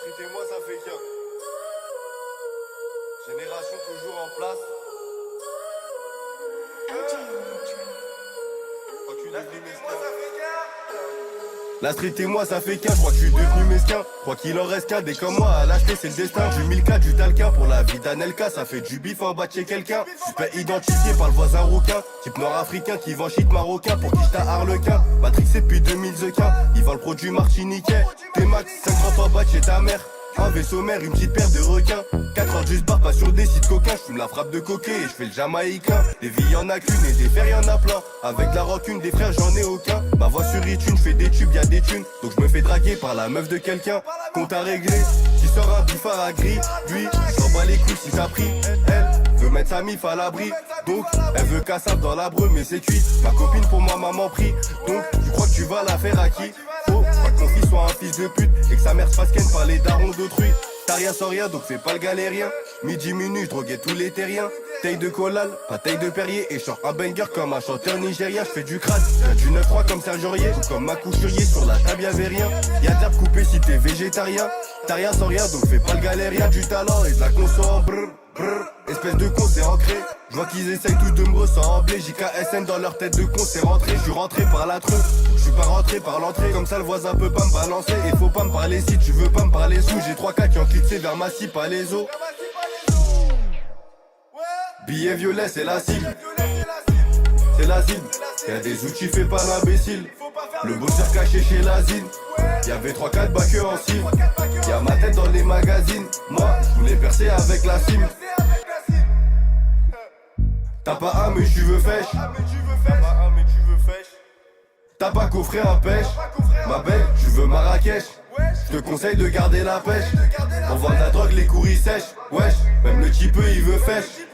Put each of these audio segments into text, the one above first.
street et moi, ça fait qu'un. Génération toujours en place. La street et moi ça fait qu'un, je crois que je suis devenu mesquin. Crois qu'il en reste qu'un, des comme moi à l'acheter c'est le destin. Du 1000K, du talquin pour la vie d'Anelka. Ça fait du bif en bas de chez quelqu'un. Suspect identifié par le voisin rouquin. Type nord-africain qui vend shit marocain pour qui j't'a harlequin. Matrixé depuis 2000 The il vend le produit martiniquais. T-Max, 50 en bas de chez ta mère. Un vaisseau mère, une petite paire de requins. 4 heures juste barre, pas sur des sites coquins. J'fume la frappe de coquet et j'fais le jamaïcain. Des vies y'en a qu'une et des fers y'en a plein. Avec la rancune des frères j'en ai aucun. Ma voix sur iTunes, j'fais des tubes, y'a des thunes. Donc j'me fais draguer par la meuf de quelqu'un. Compte à régler, qui sort un bifard à gris. Lui, j'en bats les couilles si ça prie. Elle veut mettre sa mif à l'abri. Donc elle veut qu'à dans l'abreu mais c'est cuit. Ma copine pour moi maman prie. Donc tu crois que tu vas la faire à qui? Oh, pas que mon fils soit un fils de pute et que sa mère se fasse ken par les darons d'autrui. T'as rien sans rien donc fais pas le galérien. Midi minute, j'droguais tous les terriens. Taille de collal, pas taille de Perrier. Et sors un banger comme un chanteur nigérien. J'fais du crade, y'a du 9-3 comme Serge Aurier. Ou comme ma couturier, sur la table y'avait rien. Y'a de l'herbe coupée si t'es végétarien. T'as rien sans rien donc fais pas le galérien. Du talent et de la conso en brr, brr. Espèce de con c'est ancré. Je vois qu'ils essayent tous de me ressembler. JKSN dans leur tête de con c'est rentré. Je suis rentré par la treu. Je suis pas rentré par l'entrée. Comme ça le voisin peut pas me balancer. Et faut pas me parler si tu veux pas me parler sous. J'ai 3 cas qui ont cliqué vers ma cible, pas les os. Billet violet c'est la cible. C'est la cible. Y'a des outils fait pas l'imbécile. Le bosseur caché chez l'asile. Y'avait 3-4 baqueux en cible. Y'a ma tête dans les magazines. Moi je voulais percer avec la cime. T'as pas un mais tu veux fèche. T'as pas coffré un pêche. Ma belle, tu veux Marrakech. Je te conseille de garder la pêche. On vend de la drogue, les courilles sèches. Wesh, même le type il veut fèche.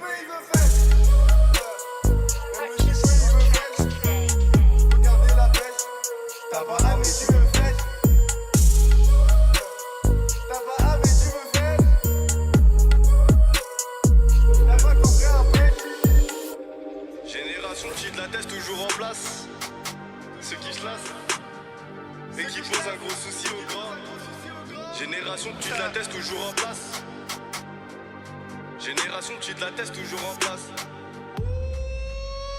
T'as pas un mais tu veux fèche. T'as pas un mais tu veux fèche. T'as pas coffré un pêche. Génération petite, la teste toujours en place. Ceux qui se lassent et qui posent un gros souci au grand. Génération petite, la teste toujours en place. Génération petite, la teste toujours en place.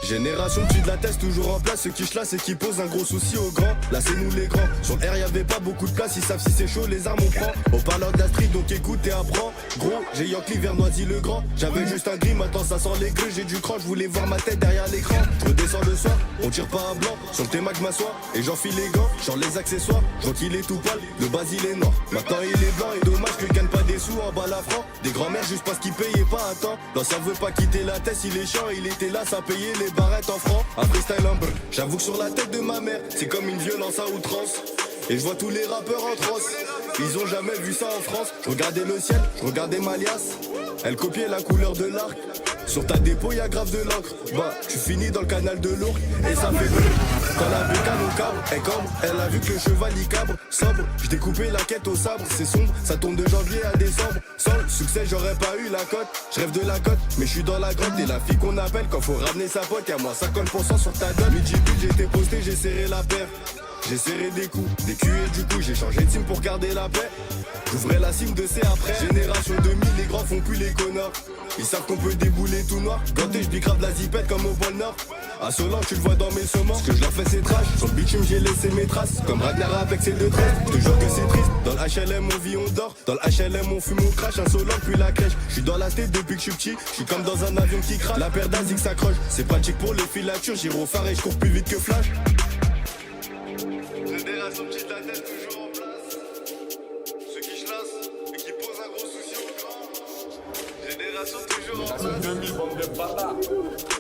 Génération petite, la teste toujours en place. Ceux qui chlassent et qui posent un gros souci aux grands. Là c'est nous les grands. Sur le R y'avait pas beaucoup de place. Ils savent si c'est chaud les armes on prend. On parle de la street donc écoute et apprends. Gros j'ai Yankee vers Noisy le grand. J'avais juste un gris maintenant ça sent les grues. J'ai du cran, je voulais voir ma tête derrière l'écran. Je redescends le soir, on tire pas un blanc. Sur le T-Max m'assois et j'enfile les gants. Genre les accessoires, je vois qu'il est tout pâle. Le bas il est noir, maintenant il est blanc. Et dommage que gagne pas des sous en bas la franc. Des grands-mères juste parce qu'ils payaient pas à temps. L'ancien veut pas quitter la tête, il est chiant. Il était là, ça payait les barrettes en francs. Un freestyle en brr. J'avoue que sur la tête de ma mère, c'est comme une violence à outrance. Et je vois tous les rappeurs en transe. Ils ont jamais vu ça en France. Je regardais le ciel, je regardais ma liasse. Elle copiait la couleur de l'arc. Sur ta dépôt y'a grave de l'encre. Bah tu finis dans le canal de l'Ourcq. Et ça fait brr. Quand la bécane au cabre, elle cambre. Elle a vu que le cheval y cabre. Sobre, j'ai découpé la quête au sabre. C'est sombre, ça tombe de janvier à décembre. Sans le succès j'aurais pas eu la cote. Je rêve de la cote, mais je suis dans la grotte. Et la fille qu'on appelle quand faut ramener sa pote. Y'a moins 50% sur ta dot. Midi but j'étais posté, j'ai serré la paire. J'ai serré des coups, des culs et du coup j'ai changé de team pour garder la paix. J'ouvrais la cime de C après. Génération 2000, les grands font plus les connards. Ils savent qu'on peut débouler tout noir. Ganté, je grave la zipette comme au pôle Nord. À Solange, tu le vois dans mes saumons. Ce que je leur fais c'est trash. Sur le bitume, j'ai laissé mes traces. Comme Ragnar avec ses deux tresses. Je te jure que c'est triste. Dans le HLM, on vit, on dort. Dans le HLM, on fume, on crache. Un Solange, puis la crèche. Je suis dans la tête depuis que je suis petit. Je suis comme dans un avion qui crache. La paire d'Azik s'accroche. C'est pratique pour les filatures. J'irai au phare et je cours plus vite que Flash. Génération petite, la tête toujours en place. Ceux qui chlassent et qui posent un gros souci au grand. Génération toujours en place. 2000 bande de bâtards.